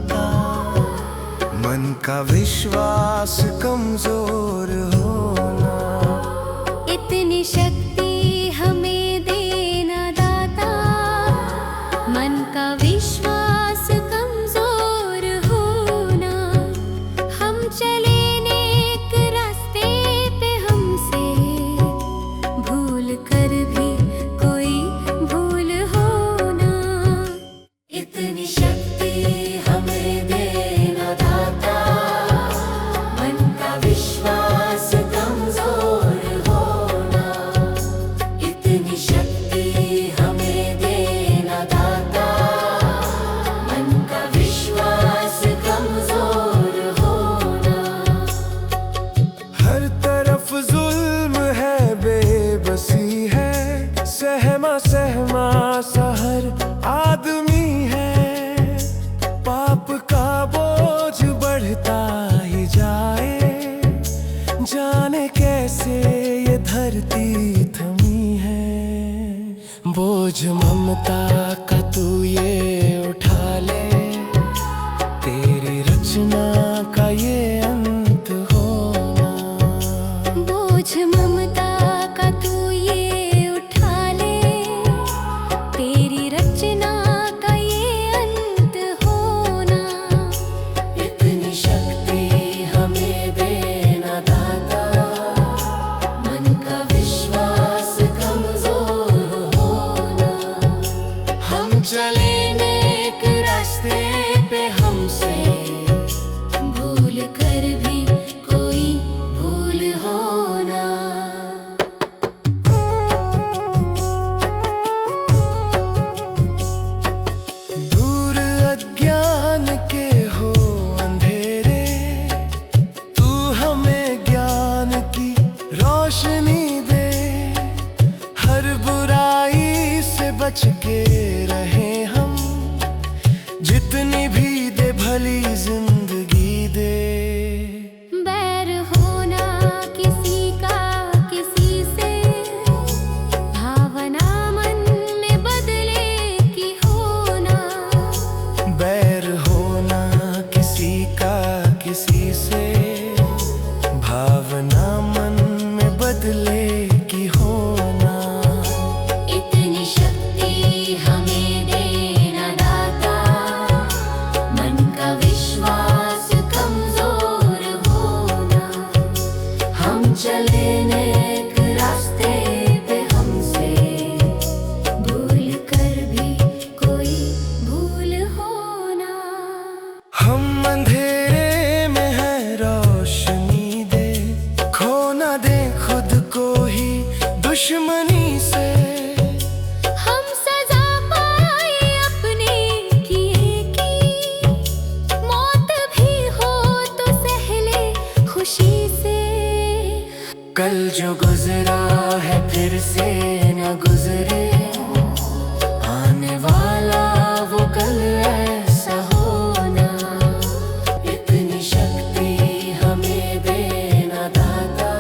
दाता। मन का विश्वास कमजोर होना, इतनी शक्ति हमें देना दाता। मन का विश्वास कमजोर होना, हम चले नेक रास्ते पे, हमसे भूल कर भी कोई भूल होना। इतनी शक्ति हमें देना दाता। मन का विश्वास कमजोर होना, इतनी शक्ति हमें देना दाता। मन का विश्वास कमजोर होना। हर तरफ जुल्म है, बेबसी है, सहमा सहमा सा हर आदमी है। पाप का बोझ बढ़ता ही जाए, जाने कैसे ये धरती थमी है। बोझ ममता का तू ये उठा ले, तेरी रचना का ये अंत होना। बोझ ममता का तू ये उठा ले, तेरी रचना का ये अंत होना। इतनी शक्ति हमें देना दाता। मन का विश्वास कमजोर होना, हम चले नेक रास्ते पे, हमसे भूल कर भी कोई भूल होना। दूर अज्ञान के हो अंधेरे, तू हमें ज्ञान की रोशनी दे। हर बुराई से बच के रहे हम, जितनी भी दे भली जिंदगी दे। बैर होना किसी का किसी से, भावना मन में बदले की होना। बैर होना किसी का किसी से, भावना मन में बदले की होना। इतनी शक्ति हमें देना दाता। मन का विश्वास कमजोर होना, हम चले नेक रास्ते पे, हमसे भूल कर भी कोई भूल होना। हम अंधेरे में है, रोशनी दे। खो ना दे खुद को ही दुश्मनी से। हम सजा पाए अपने किए की, मौत भी हो तो सहले खुशी से। कल जो गुजरा है फिर से न गुजरे, आने वाला वो कल ऐसा होना। इतनी शक्ति हमें देना दाता।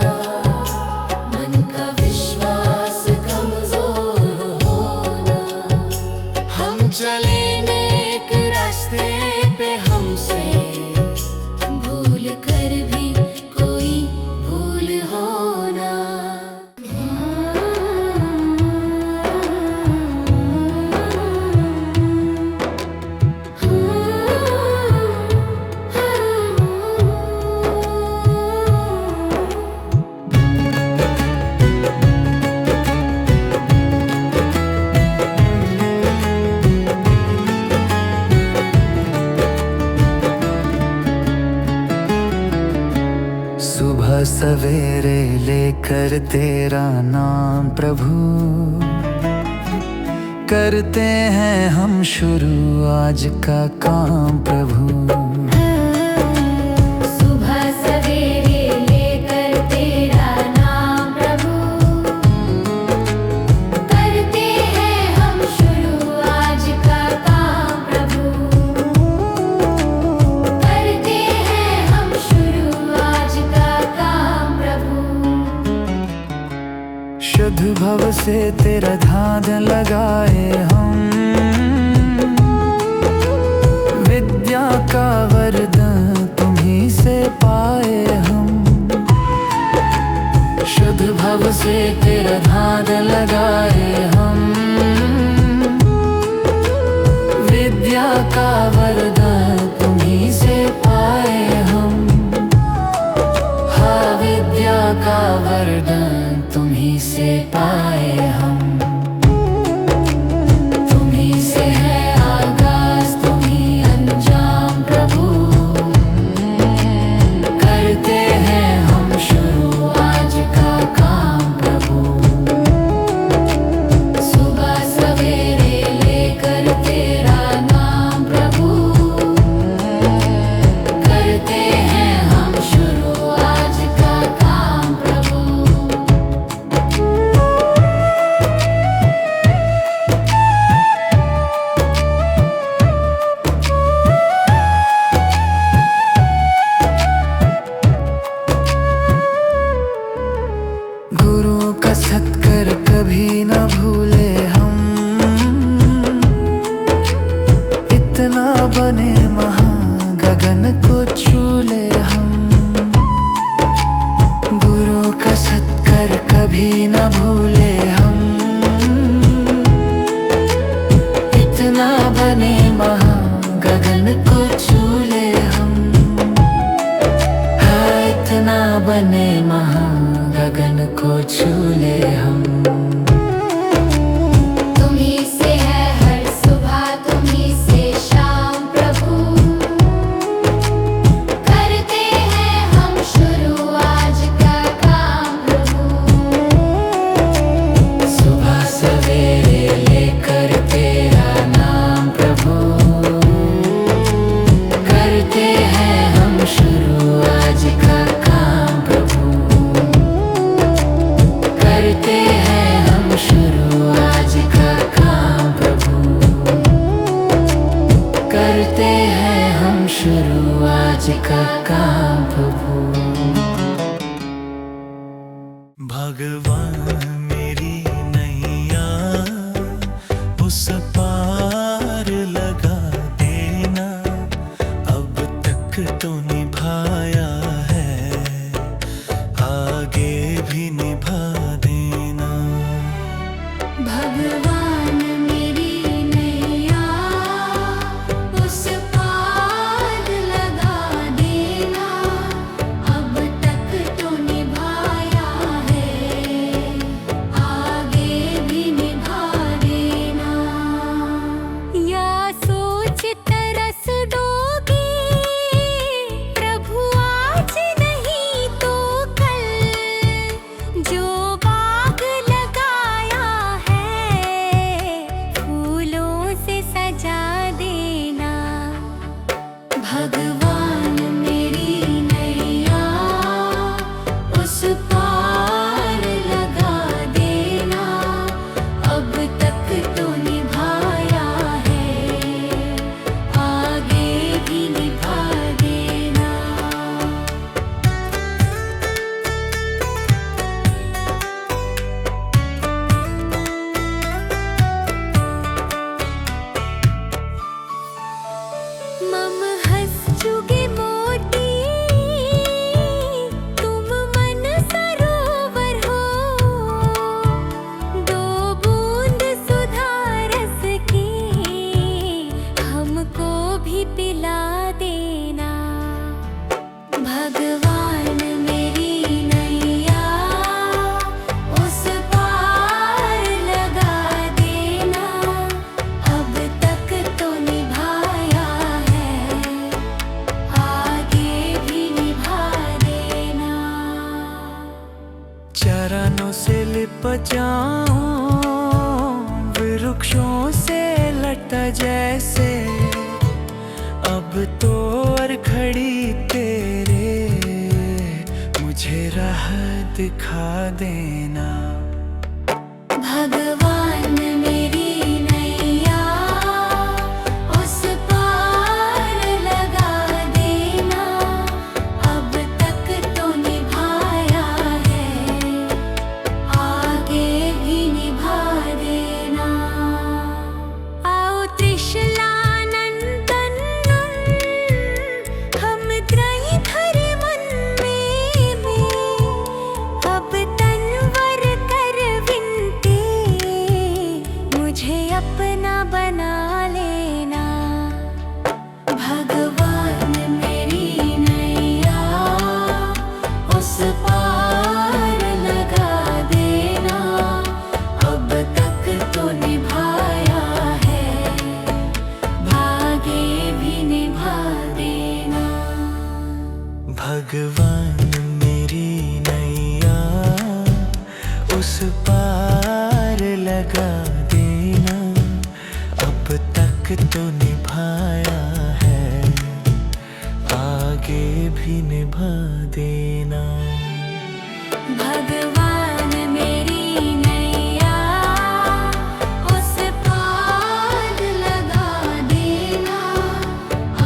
मन का विश्वास कमजोर होना, हम चले नेक रास्ते पे, हमसे भूल कर भी कोई भूल होना। सुबह सवेरे लेकर तेरा नाम प्रभु, करते हैं हम शुरू आज का काम प्रभु। सुबह सवेरे लेकर तेरा नाम प्रभु, करते हैं हम शुरू आज का काम प्रभु। करते हैं हम शुरू आज का काम प्रभु। शुद्ध भव से तेरा ध्यान लगाए हम, विद्या का से तेरा ध्यान लगाए हम। विद्या का वरदान तुम्हीं से पाए हम। हाँ, विद्या का वरदान तुम्हीं से पाए हम। तुम्हीं से है आगाज, तुम्हीं अंजाम प्रभु। करते हैं हम शुरू आज का काम प्रभु। सुबह सवेरे लेकर तेरा नाम प्रभु। करते हैं हम शुरू आज का काम प्रभु। गुरु का सत्कर कभी न भूले हम। इतना बने महान गगन को छू ले हम। गुरु का सत्कर कभी न भूले हम। इतना बने महान गगन को छू ले हम। हाँ, इतना बने महान गगन को छू ले हम। तुम्हीं से है हर सुबह, तुम्हीं से शाम प्रभु। करते हैं हम शुरू आज का काम प्रभु। सुबह सवेरे लेकर तेरा नाम प्रभु। करते हैं हम शुरू आज का काम प्रभु। करते हैं हम शुरू आज का काम प्रभु। करते हैं हम शुरू आज का काम प्रभु। भगवान मेरी नैया उस पार लगा देना। अब तक तो निभाया है, आगे भी निभा देना। भगवान मेरी नैया उस पार लगा देना। अब तक तो निभाया है, आगे भी निभा देना। या सोच तरस दोगे प्रभु आज नहीं तो कल। जो बाग लगाया है फूलों से सजा देना। भगवान मेरी नैया उस पार लगा देना। अब तक तो निभाया है, आगे भी निभा देना। मम हंस चुगे मोती, तुम मन सरोवर हो। दो बूंद सुधा रस की हमको भी पिला देना। भगवान मेरी नैया उस पार लगा देना। अब तक तो निभाया है, आगे भी निभा देना। चरणों से लिप जाऊं वृक्षों से लटा जैसे। अब तो और खड़ी तेरे मुझे राह दिखा देना। भगवान मेरी नैया उस पार लगा देना। अब तक तो निभाया है, आगे भी निभा देना। आओ त्रिशलानंदन हम त्रयी धर मन में। अब तनवर भगवान मेरी नैया उस पार लगा देना। अब तक तो निभाया है, आगे भी निभा देना। भगवान मेरी नैया उस पार लगा देना।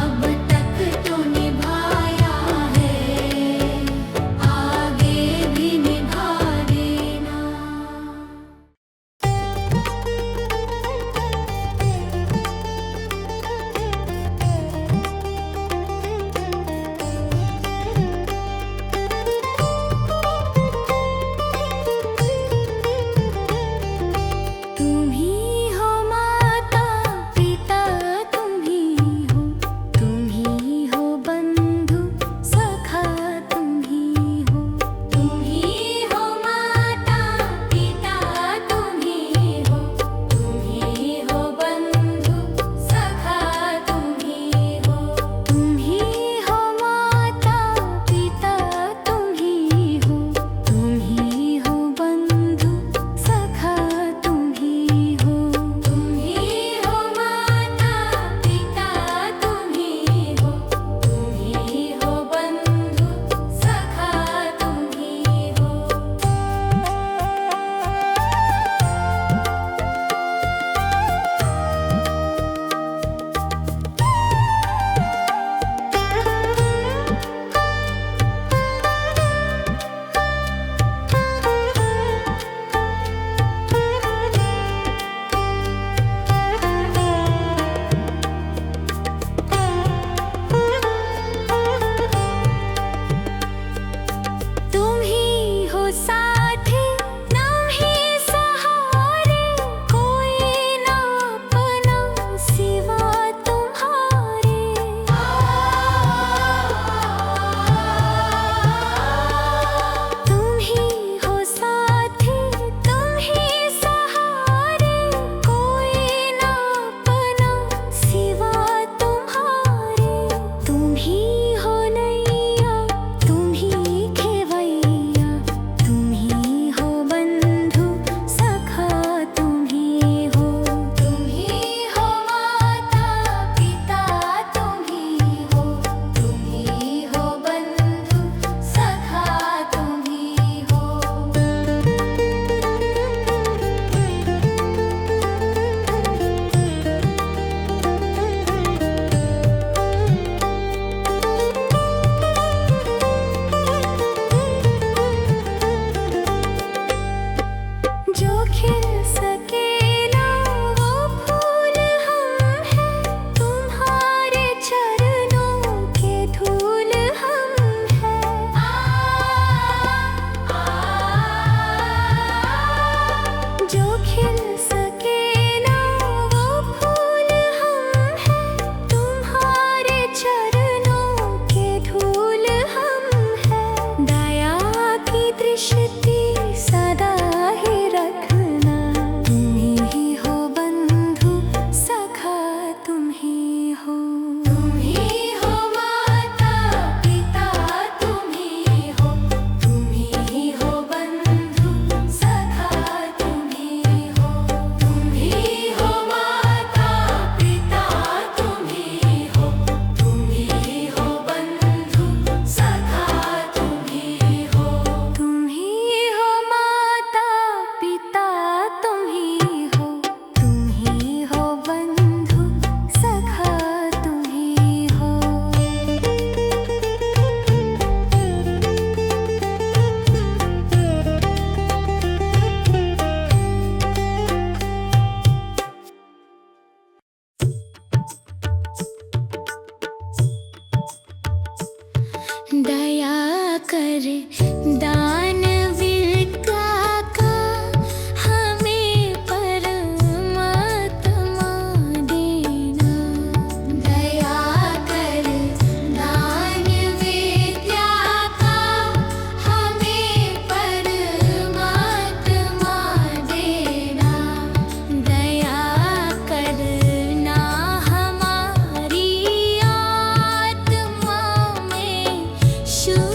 अब तक तो निभाया है, आगे भी निभा देना। तुम ही हो माता पिता, तुम ही हो बंधु सखा, तुम ही हो माता पिता, तुम ही हो बंधु सखा, तुम ही हो माता पिता, तुम ही हो बंधु सखा, तुम ही हो माता पिता, तुम ही हो बंधु सखा, तुम ही हो। तुम ही हो साथी नहीं सहारे, कोई ना अपना सिवा तुम्हारे। तुम ही हो साथी, तुम ही सहारे, कोई ना अपना सिवा तुम्हारे। तुम ही हो नैया, तुम ही खेवैया, तुम ही हो बंधु सखा, तुम ही हो माता पिता, तुम ही हो बंधु सखा, तुम ही हो। जो खिल सके ना वो फूल हम हैं, तुम्हारे चरणों के धूल हम हैं। जो खिल सके ना वो फूल हम हैं, तुम्हारे चरणों के धूल हम हैं। दया की दृष्टि सदा ही रखना, तुम ही हो बंधु सखा, तुम ही हो माता पिता, तुम ही हो बंधु सखा, तुम ही हो माता पिता, तुम ही हो बंधु सखा, तुम ही हो माता पिता, तुम ही हो बंधु सखा, तुम ही हो। दया कर दान विद्या का हमें परमात्मा देना। दया कर दान विद्या का हमें परमात्मा देना। दया करना हमारी आत्मा में शुद्ध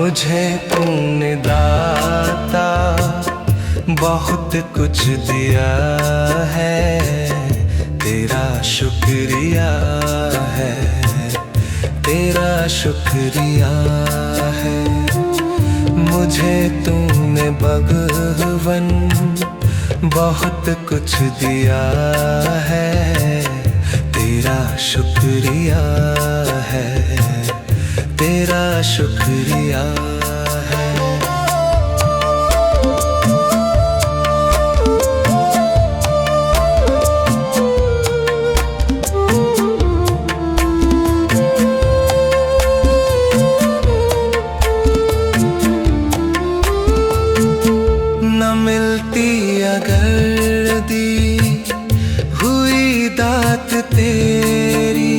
मुझे तूने दाता बहुत कुछ दिया है, तेरा शुक्रिया है, तेरा शुक्रिया है। मुझे तूने भगवन बहुत कुछ दिया है, तेरा शुक्रिया है, तेरा शुक्रिया है। न मिलती अगर दी हुई दात तेरी,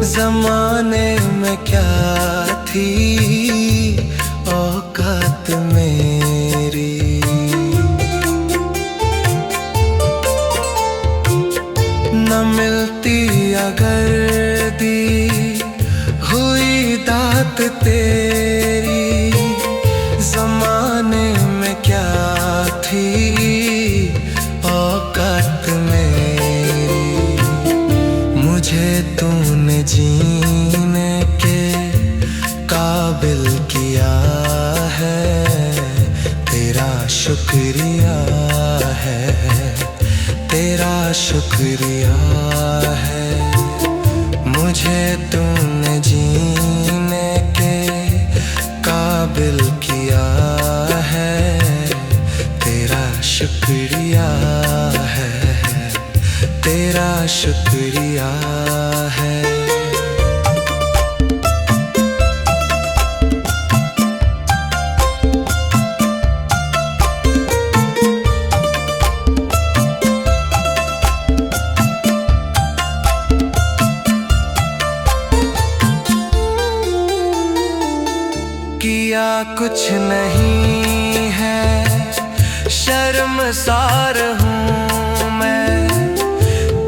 जमाने में क्या थी औकात मेरी। न मिलती अगर दी हुई दात तेरी, जमाने में क्या थी औकात मेरी। मुझे तूने जीने के काबिल किया है, तेरा शुक्रिया है, तेरा शुक्रिया है। मुझे तूने जीने के काबिल किया है, तेरा शुक्रिया है, तेरा शुक्रिया है। किया कुछ नहीं है, शर्मसार हूँ मैं,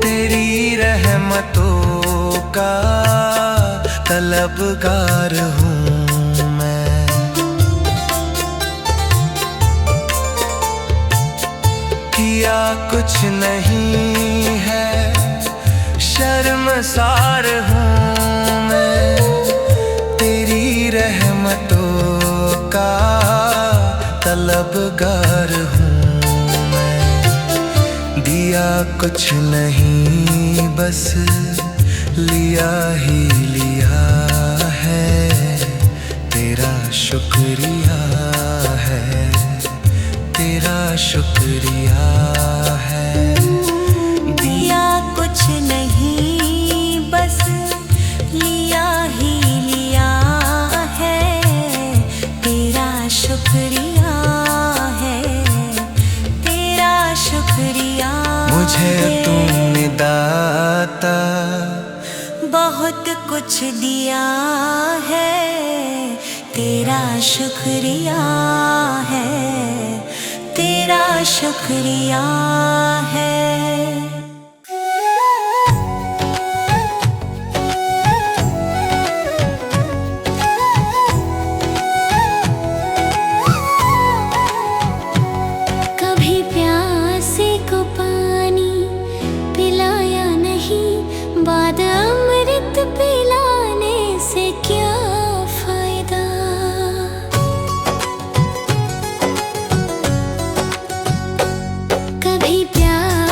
तेरी रहमतों का तलबगार हूँ मैं। किया कुछ नहीं है, शर्मसार हूँ मैं, तेरी रहमतों का तलबगार हूँ मैं। दिया कुछ नहीं बस लिया ही लिया है, तेरा शुक्रिया है, तेरा शुक्रिया है। दिया कुछ नहीं बस लिया ही लिया है, तेरा शुक्रिया है, तेरा शुक्रिया। मुझे तूने दाता बहुत कुछ दिया है, तेरा शुक्रिया है, तेरा शुक्रिया है। कभी प्यासे को पानी पिलाया नहीं, बाद अमृत पिलाने से क्या फायदा। कभी प्यास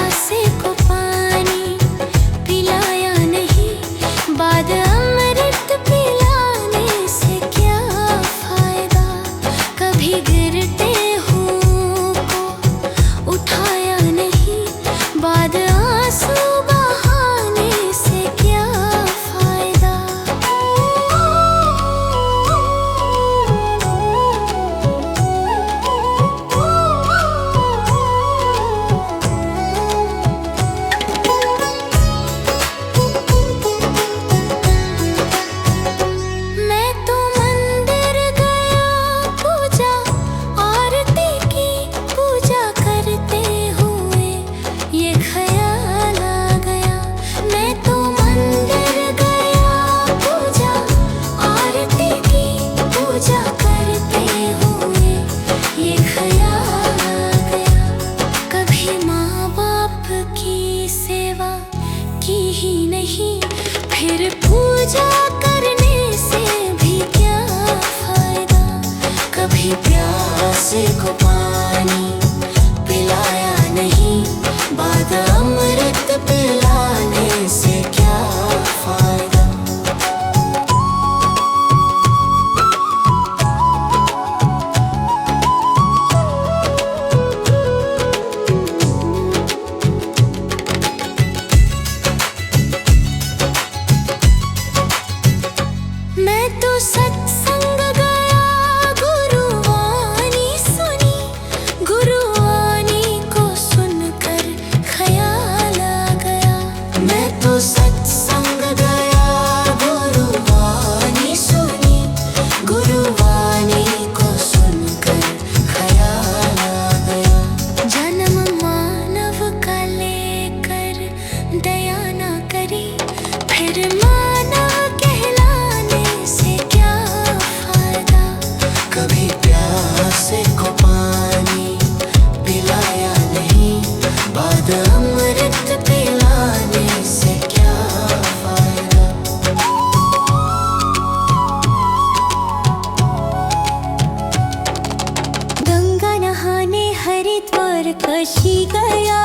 कशी गया।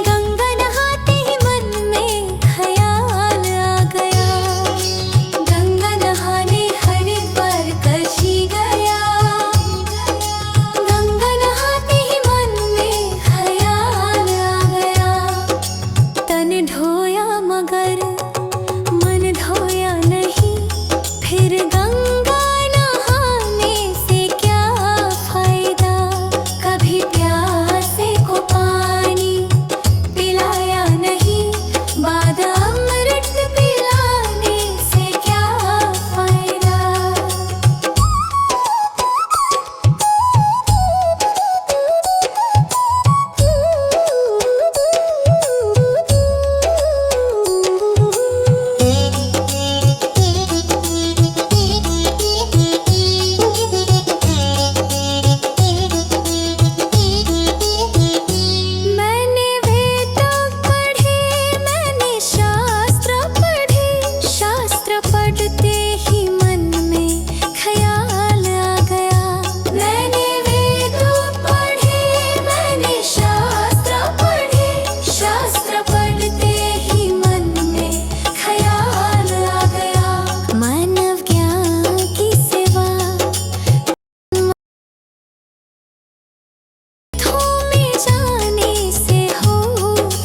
गंगा नहाते ही मन में ख्याल आ गया। गंगा नहाने हरिद्वार कशी गया। गंगा नहाते ही मन में ख्याल आ गया। तन धोया मगर मन धोया नहीं, फिर गंगा नहाने से क्या फायदा। कभी प्यासे को पानी पिलाया नहीं, बाद अमृत पिलाने से क्या फायदा। मैंने वेद पढ़े, मैंने शास्त्र पढ़े। शास्त्र पढ़ते ही मन में ख्याल आ गया। मैंने वेद पढ़े, मैंने शास्त्र पढ़े। शास्त्र पढ़ते ही मन में ख्याल आ गया। मानव ज्ञान की सेवा में जाने से हो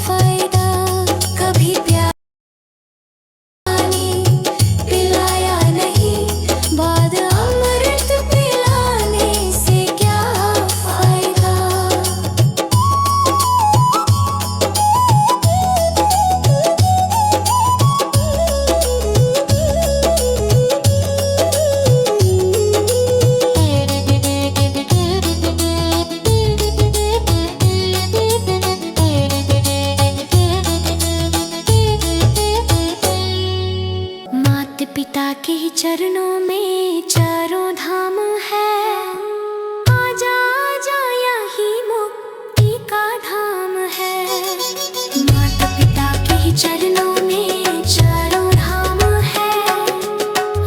फायदा। कभी पानी पिलाया नहीं, बाद अमृत पिलाने से क्या फायदा। माता पिता के ही चरणों में चारों धाम है। आजा आजा यही मुक्ति का धाम है। माता पिता के ही चरणों में चारों धाम है।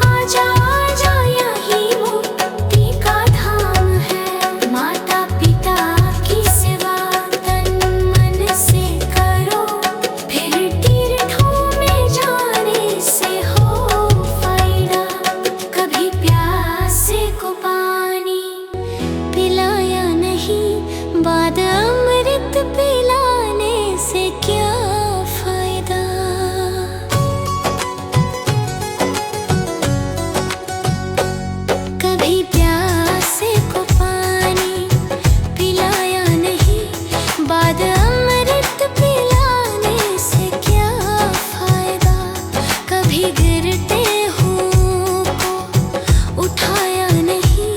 आजा आजा यही मुक्ति का धाम है। माता पिता की सेवा तन मन से करो, फिर तीर्थों में जाने से हो फायदा। कभी प्यासे को पानी पिलाया नहीं, बाद अमृत पिलाने से क्या फायदा। कभी प्यासे को पानी पिलाया नहीं, बाद अमृत पिलाने से क्या फायदा। कभी गिरते हुओं को उठाया नहीं,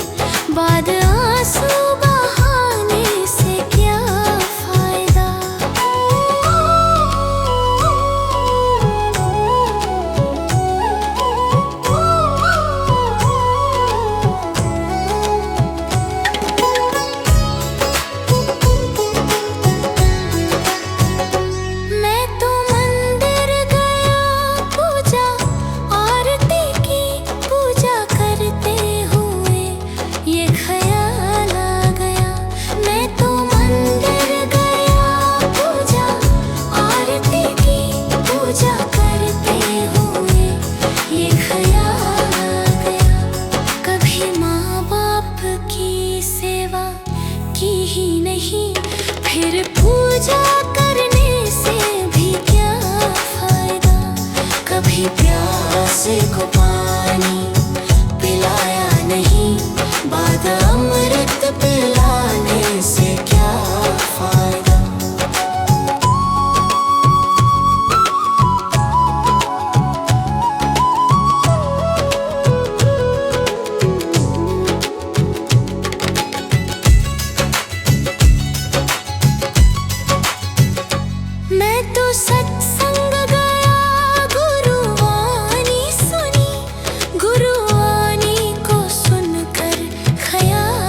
बाद आंसू बहाने से क्या फायदा। मैं तो मंदिर गया, पूजा आरती की। पूजा करते हुए ये ख्याल आ गया। मैं तो मंदिर गया, पूजा आरती की। पूजा करते हुए ये ख्याल आ गया। कभी माँ बाप की सेवा की ही नहीं, फिर पूजा करने से भी क्या फायदा। कभी प्यासे को पानी पिलाया नहीं, बाद अमृत पिलाने से क्या फायदा। मैं तो सत्संग गया, गुरुवाणी सुनी। गुरुवाणी को सुनकर ख्याल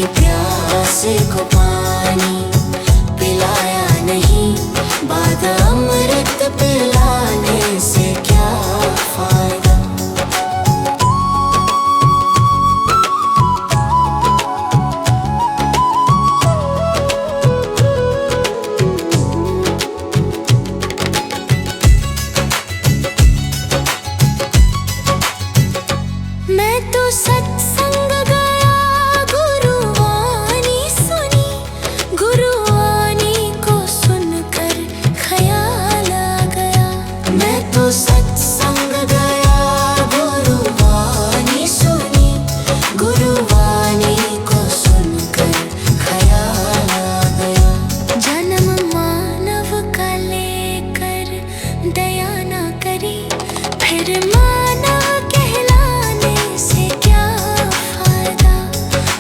कभी प्यासे को पानी पिलाया नहीं, बाद अमृत पिलाने से क्या फायदा। मैं तो सत्संग गया, गुरुवाणी सुनी, गुरुवाणी को सुनकर ख्याल आ गया। मैं तो सत्संग गया, गुरुवाणी सुनी, गुरुवाणी को सुनकर ख्याल आ गया। जन्म मानव का लेकर दया न करी, फिर मानव कहलाने से क्या फायदा।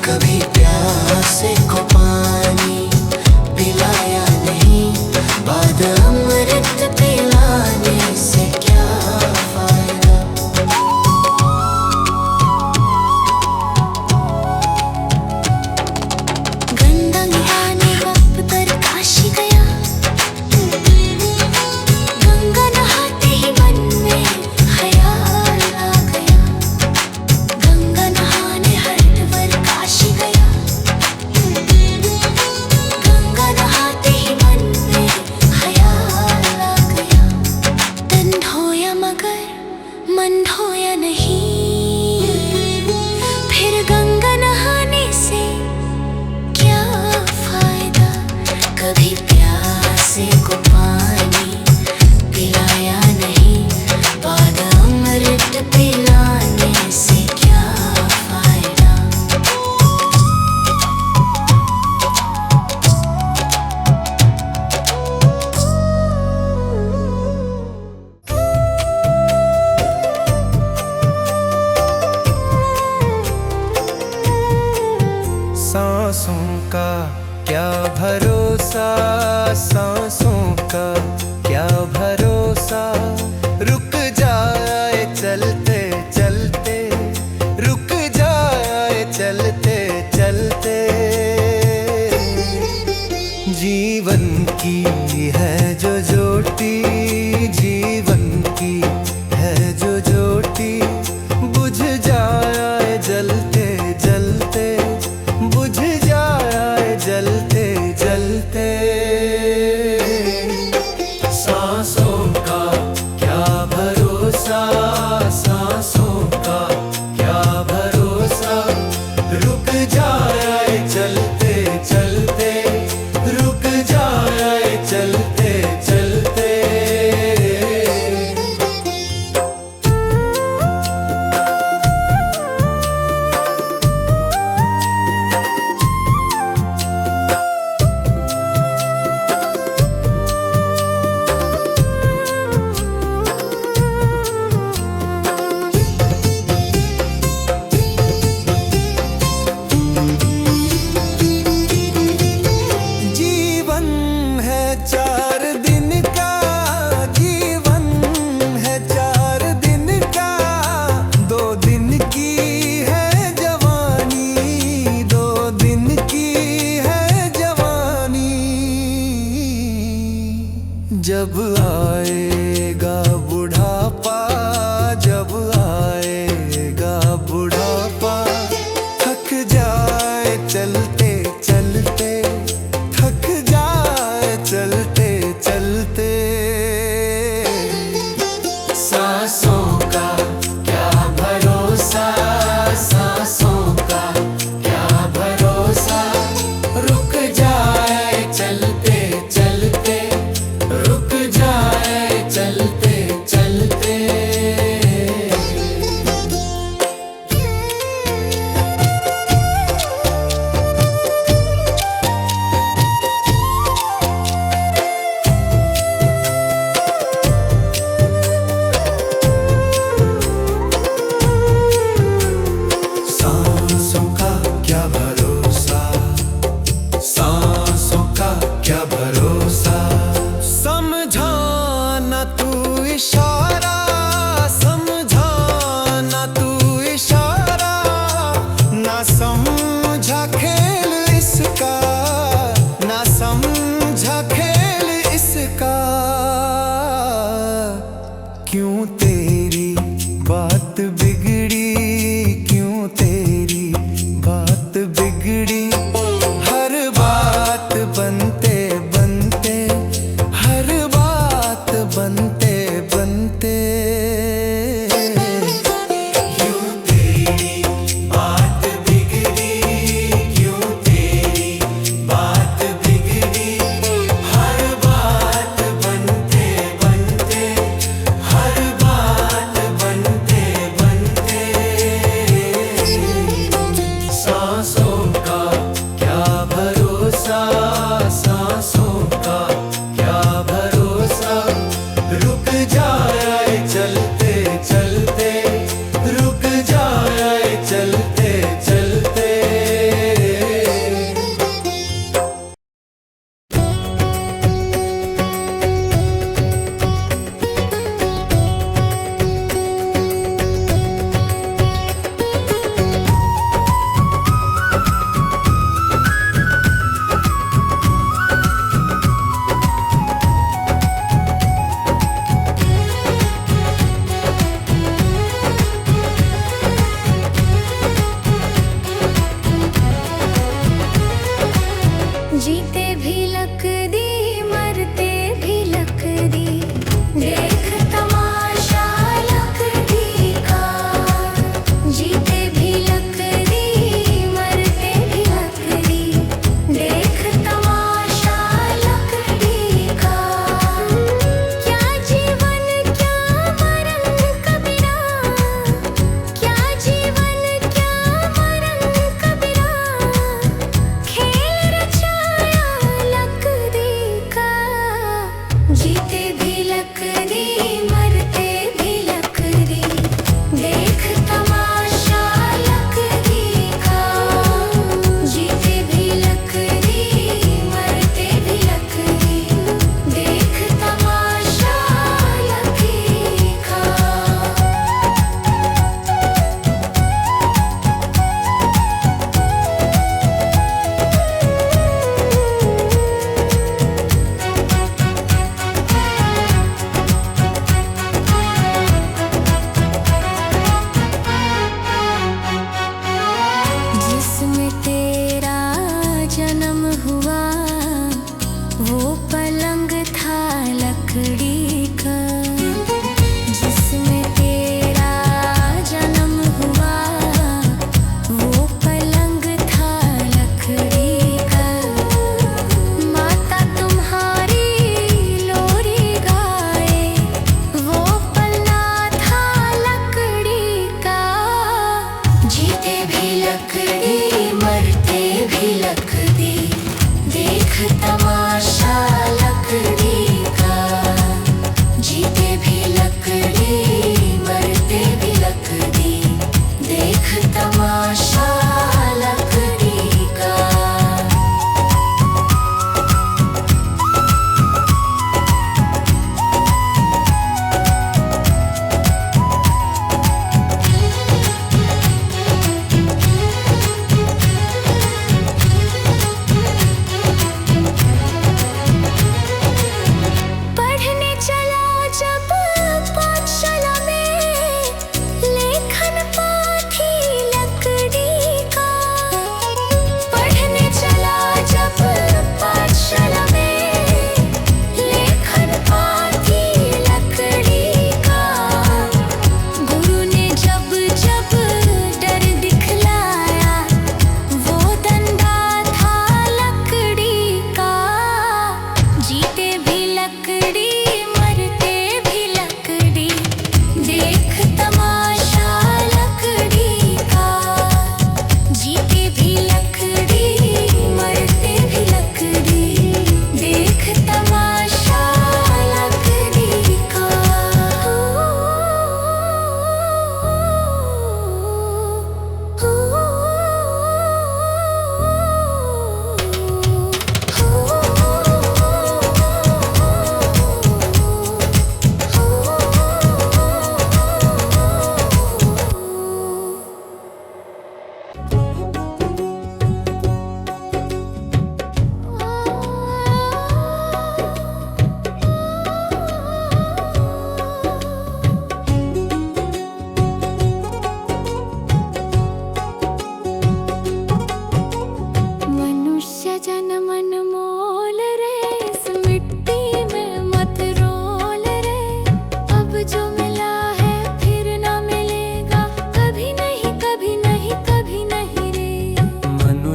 कभी प्यासे को पानी पिलाया नहीं, बाद अमृत पिलाने से क्या फायदा। गंगा नहाने वक्त पर काशी गया, गंगा नहाते ही मन में ख्याल आ गया। गंगा नहाने हरिद्वार काशी गया, गंगा नहाते ही मन में ख्याल आ गया। तन धोया मगर मन धोया नहीं, फिर गंगा नहाने से क्या फायदा। कभी प्यासे को पानी पिलाया नहीं, बाद अमृत पिलाने से क्या फायदा। सांसों का क्या भरोसा, सांसों का क्या भरोसा। रुक जाए चलते चलते, रुक जाए चलते चलते। जीवन की है जो ज्योति, जीवन की है जो ज्योति। बुझ जाए जलते जलते, बुझ जाए जलते जलते। सांसों का क्या भरोसा, सांसों का क्या भरोसा। रुक जाए चलते चलते, रुक जाए चलते चलते। जीवन है 4 दिन का, जीवन है 4 दिन का। 2 दिन की है जवानी, 2 दिन की है जवानी। जब आएगा बुढ़ापा, जब आएगा बुढ़ापा। थक जाए चलते चलते, थक जाए चलते चलते। सांसों का क्या भरोसा, सांसों का क्या भरोसा। रुक जाए चलते चलते, रुक जाए चलते चलते।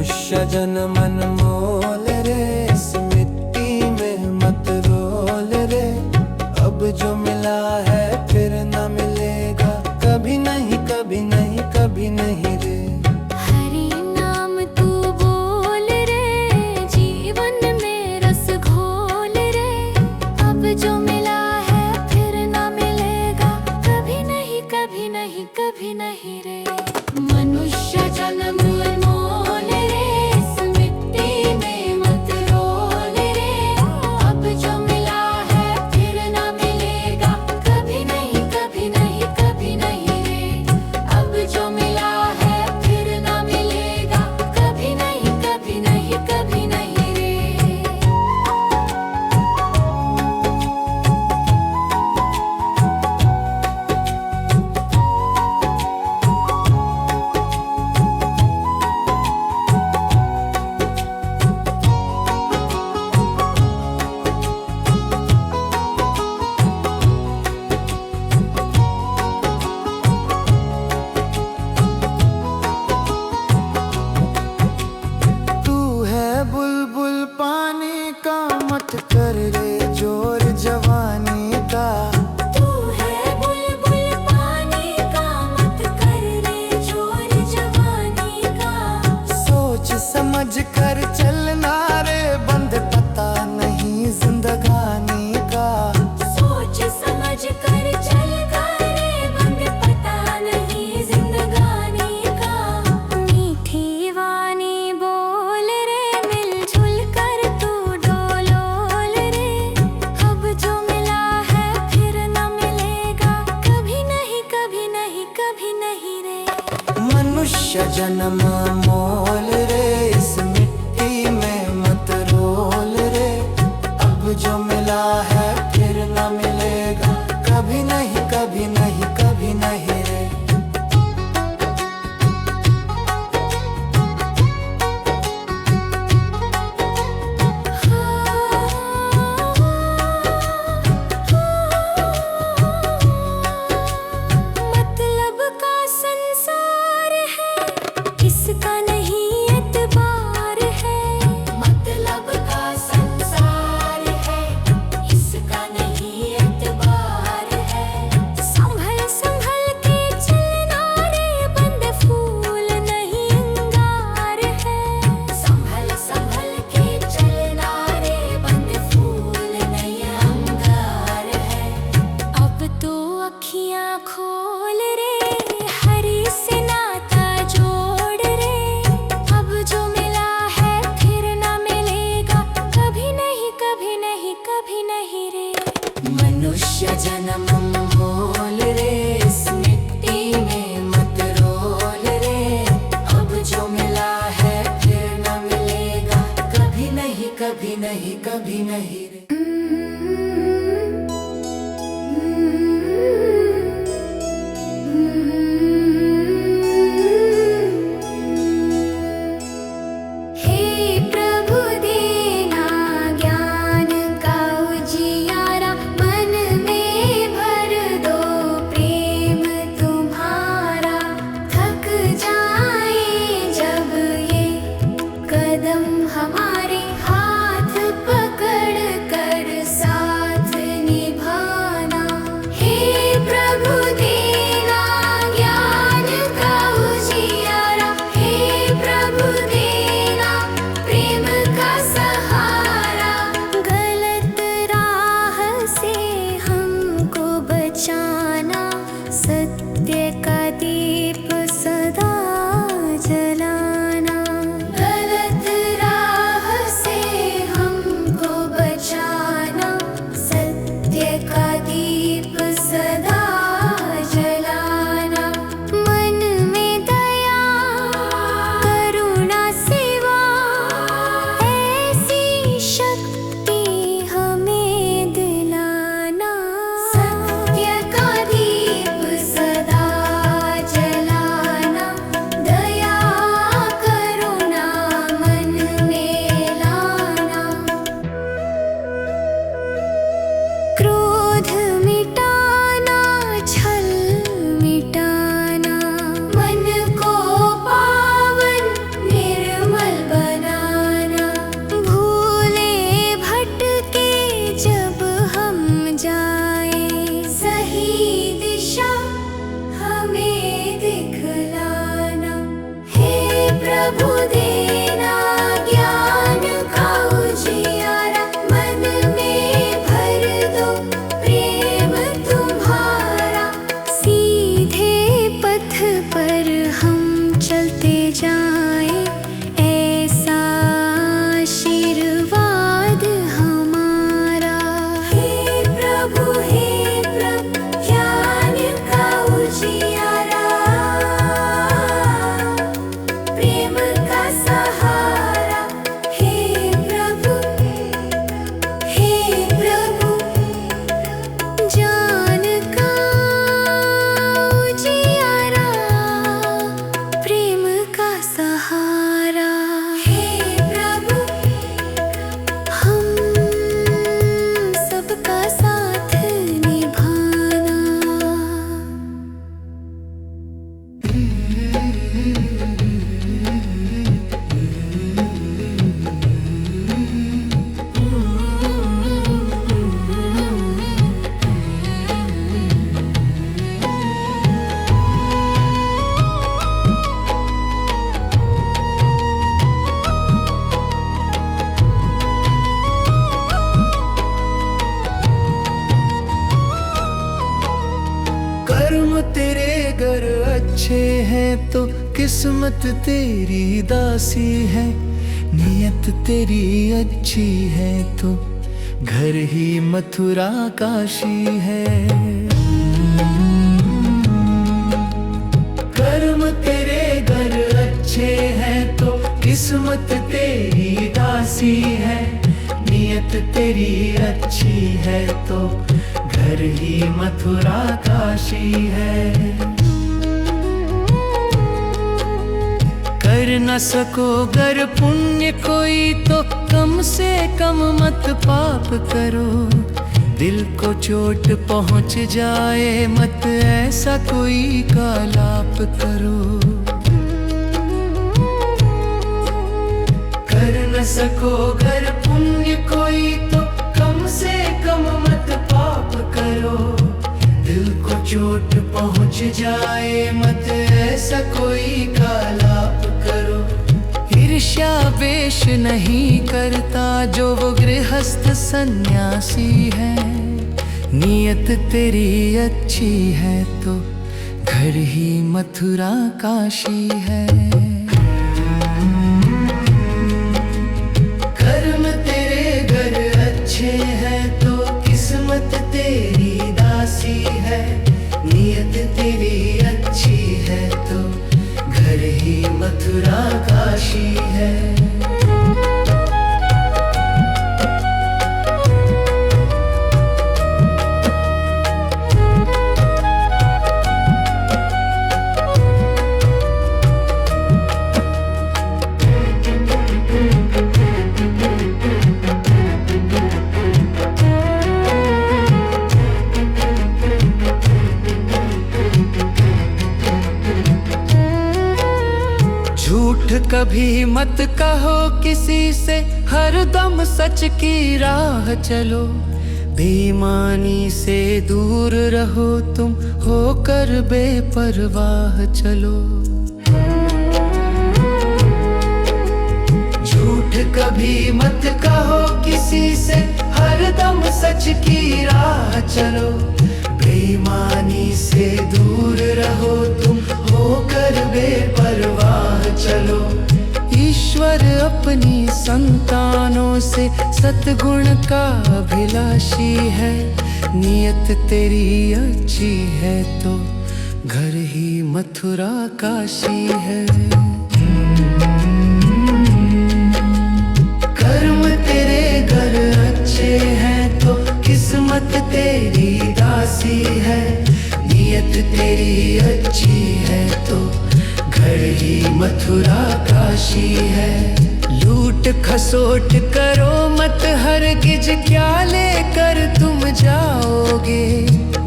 मनुष्य जन्म अनमोल रे, इस मिट्टी में मत रोल रे। अब जो मिला है फिर न मिलेगा, कभी नहीं कभी नहीं कभी नहीं रे। हरि नाम तू बोल रे, जीवन में रस घोल रे। अब जो मिला है फिर ना मिलेगा, कभी नहीं कभी नहीं कभी नहीं रे। मनुष्य जन्म अनमोल रे, इस मिट्टी में मत रोल रे। अब जो मिला है फिर ना मिलेगा, कभी नहीं कभी नहीं कभी नहीं रे। अब जो मिला है फिर ना मिलेगा, कभी नहीं कभी नहीं कभी नहीं रे। तू है बुलबुल पानी का, मत कर रे जोर जवानी का। तू है बुलबुल पानी का, मत कर रे जोर जवानी का। सोच समझ कर चलना रे, बंद पता नहीं जिंदगानी का। सोच समझ कर चल करे, बंद पता नहीं जिंदगानी का। मीठी वाणी बोल रे, मिलजुल कर तू डोलोल रे। अब जो मिला है फिर न मिलेगा, कभी नहीं कभी नहीं कभी नहीं रे। मनुष्य जन्म मोल रे, इस मिट्टी में मत रोल रे। अब जो मिला है फिर न मिलेगा, कभी नहीं कभी नहीं कभी नहीं रे। मतलब का संसार है, इसका नहीं एतबार है। मतलब का संसार है, इसका नहीं एतबार है। संभल संभल के चलना रे, बंद फूल नहीं अंगार है। संभल संभल के चलना रे, बंद फूल नहीं अंगार है। अब तो अखियां खोल रे, हरि से नाता जोड़ रे। अब जो मिला है फिर ना मिलेगा, कभी नहीं कभी नहीं कभी नहीं रे। मनुष्य जन्म मोल रे, इस मिट्टी में मत रोल रे। अब जो मिला है फिर ना मिलेगा, कभी नहीं कभी नहीं कभी नहीं रे। हे प्रभु देना ज्ञान का उजियारा, मन में भर दो प्रेम तुम्हारा। थक जाए जब ये कदम हमारे, हाथ पकड़ अच्छे हैं तो किस्मत तेरी दासी है, नियत तेरी अच्छी है तो घर ही मथुरा काशी है। कर्म तेरे घर अच्छे हैं तो किस्मत तेरी दासी है, नियत तेरी अच्छी है तो घर ही मथुरा काशी है। कर न सको गर पुण्य कोई तो कम से कम मत पाप करो, दिल को चोट पहुंच जाए मत ऐसा कोई कालाप करो। कर न सको गर पुण्य कोई तो कम से कम मत पाप करो, दिल को चोट पहुंच जाए मत ऐसा कोई कालाप करो। ईर्ष्या वेश नहीं करता जो वो गृहस्थ सन्यासी है, नियत तेरी अच्छी है तो घर ही मथुरा काशी है। कर्म तेरे घर अच्छे हैं तो किस्मत तेरी दासी है, नियत तेरी अच्छी है तो घर ही मथुरा काशी है। झूठ कभी मत कहो किसी से, हर दम सच की राह चलो। बेईमानी से दूर रहो तुम, होकर बेपरवाह चलो। झूठ कभी मत कहो किसी से, हर दम सच की राह चलो। बेईमानी से दूर रहो तुम, होकर बेपरवाह चलो। ईश्वर अपनी संतानों से सतगुण का अभिलाषी है, नियत तेरी अच्छी है तो घर ही मथुरा काशी है। कर्म तेरे घर अच्छे हैं तो किस्मत तेरी दासी है, नियत तेरी अच्छी है तो घर ही मथुरा काशी है। लूट खसोट करो मत हरगिज, क्या लेकर तुम जाओगे।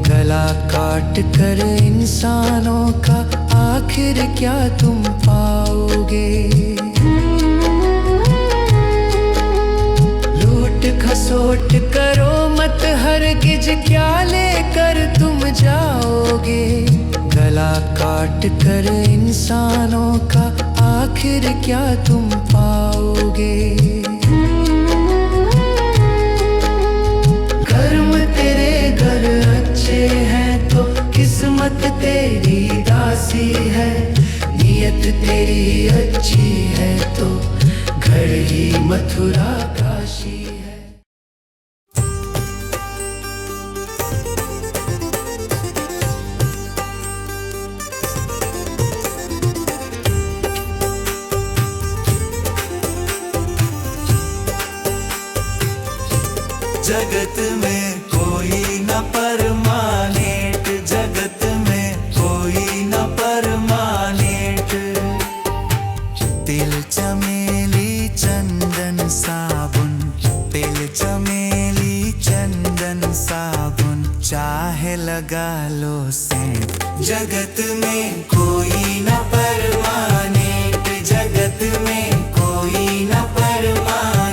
गला काट कर इंसानों का आखिर क्या तुम पाओगे। लूट खसोट करो मत हरगिज, क्या लेकर तुम जाओगे। गला काट कर इंसानों का आखिर क्या तुम पाओगे। कर्म तेरे घर अच्छे हैं तो किस्मत तेरी दासी है, नियत तेरी अच्छी है तो घर ही मथुरा काशी है। जगत में कोई न परमानेंट, जगत में कोई न परमानेंट। तिल चमेली चंदन साबुन, तिल चमेली चंदन साबुन, चाहे लगा लो सेंट। जगत में कोई न परमानेंट, जगत में कोई न परमानेंट।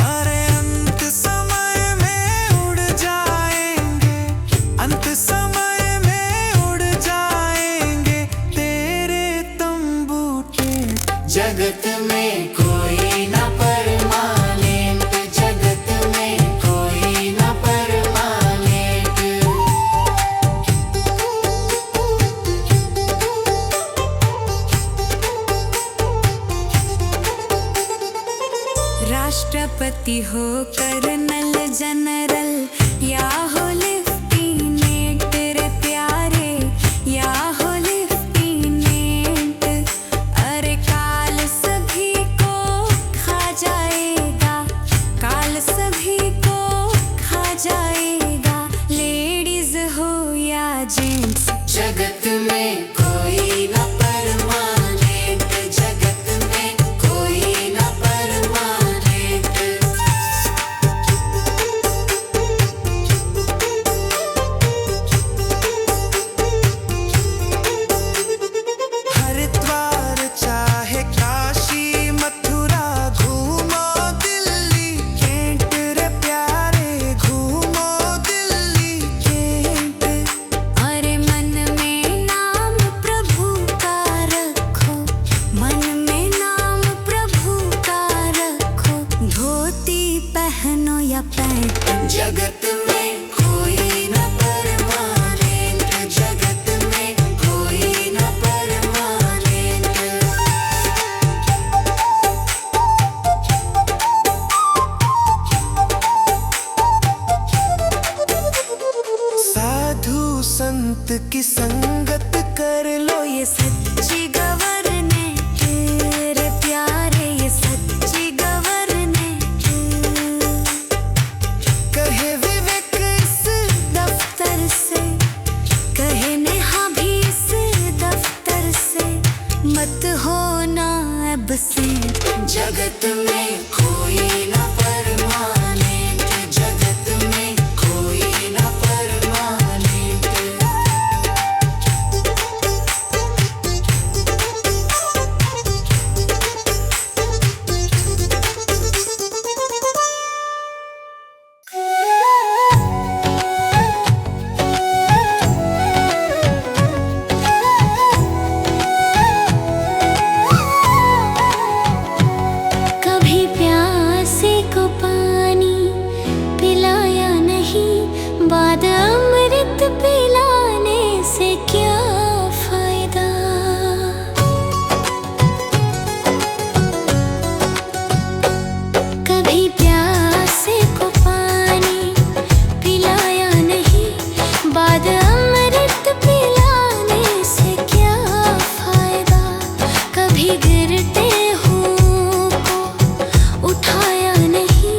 अरे अंत समय में भर्ती हो कर्नल जनरल या हो लेफ्टिनेंट रे प्यारे, या हो लेफ्टिनेंट। अरे काल सभी को खा जाएगा, काल सभी को खा जाएगा, लेडीज हो या जेंट्स। जगत में कोई न परमानेंट, जगत में कोई न परमानेंट। हरिद्वार चाहे काशी मथुरा, घूमो दिल्ली कैंट रे प्यारे, घूमो दिल्ली कैंट। अरे मन में नाम प्रभु का रखो, मन में नाम प्रभु का रखो, धोती पहनो या पैंट। जगत में कोई न परमानेंट, जगत में कोई न परमानेंट। साधु संत की संगत कर लो, ये सच्ची गवर्नेंट रे प्यारे, ये सच्ची गवर्नेंट। कहे विवेक इस दफ्तर से, कहे नेहा भी इस दफ्तर से, मत होना एब्सेंट। जगत में कोई न परमानेंट, जगत में कोई न परमानेंट। कभी प्यासे को पानी पिलाया नहीं, बाद अमृत पिलाने से क्या फायदा। कभी प्यासे को पानी पिलाया नहीं, बाद अमृत पिलाने से क्या फायदा। कभी गिरते हूँ को उठाया नहीं,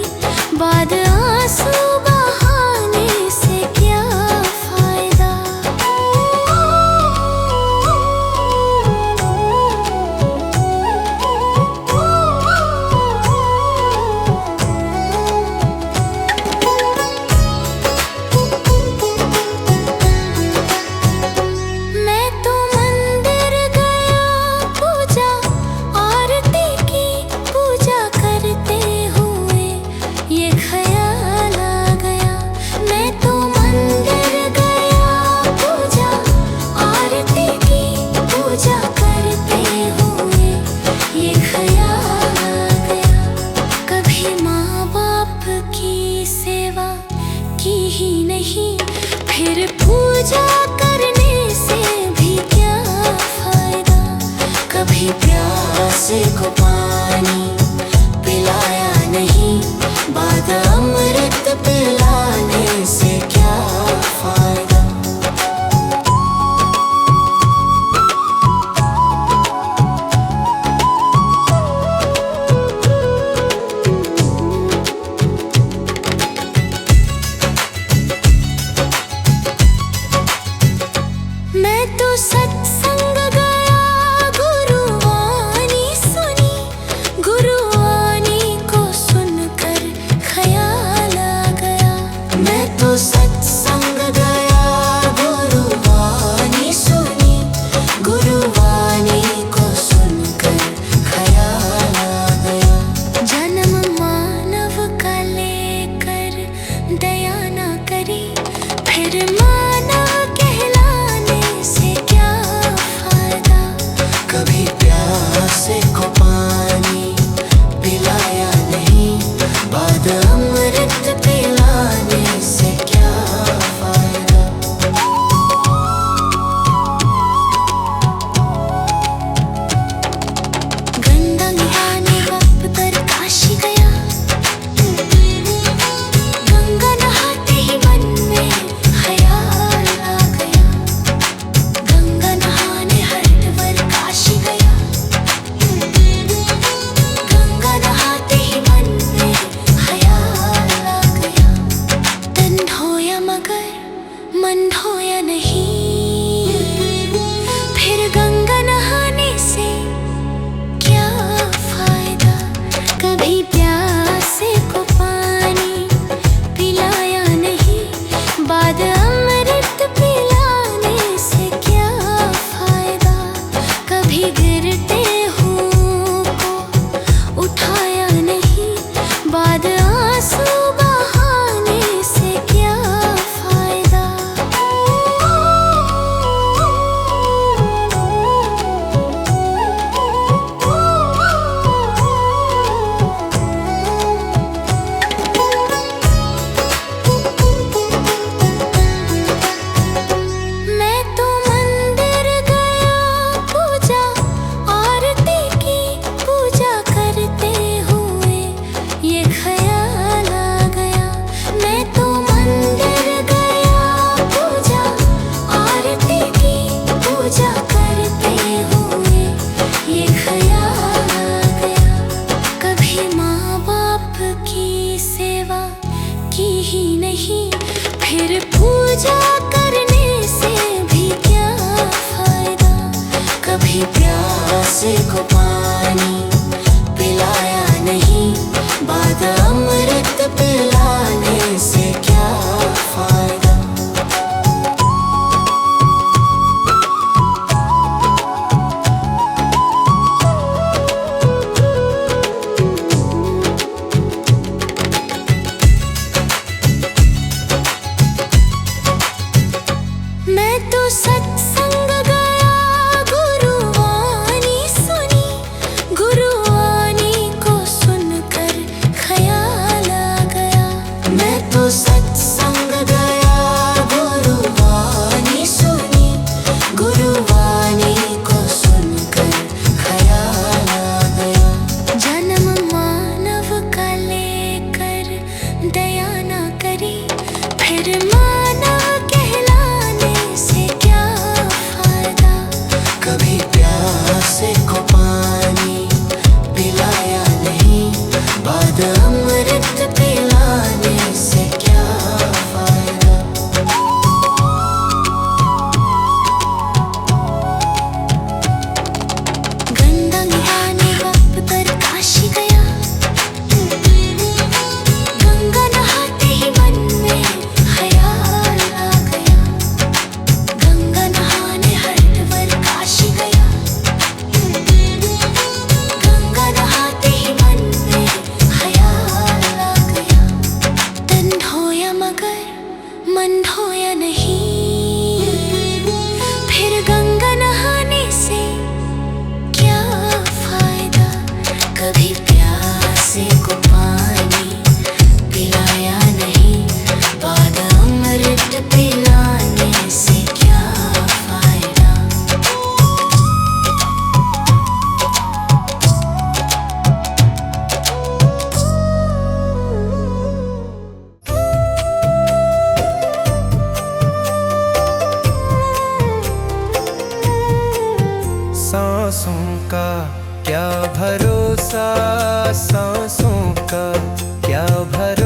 बाद आंसू बहाने से क्या फायदा। मैं तो मंदिर गया पूजा आरती की, पूजा करते हुए ये ख्याल आ गया। मैं तो मंदिर गया पूजा आरती की, पूजा करते हुए ये ख्याल आ गया। कभी माँ बाप की सेवा की ही नहीं, फिर पूजा करने से भी क्या फायदा। कभी प्यासे को पानी पिलाया नहीं, बाद अमृत पिलाने से क्या फायदा। मैं तो सत्संग गया, गुरुवाणी सुनी, गुरुवाणी को सुनकर ख्याल आ गया। मैं तो सत्संग गया, गुरुवाणी सुनी, गुरुवाणी को सुनकर ख्याल आ गया। जन्म मानव का लेकर दया ना करी, फिर मानव कहलाने से क्या सांसों का क्या भरोसा, सांसों का क्या भरोसा।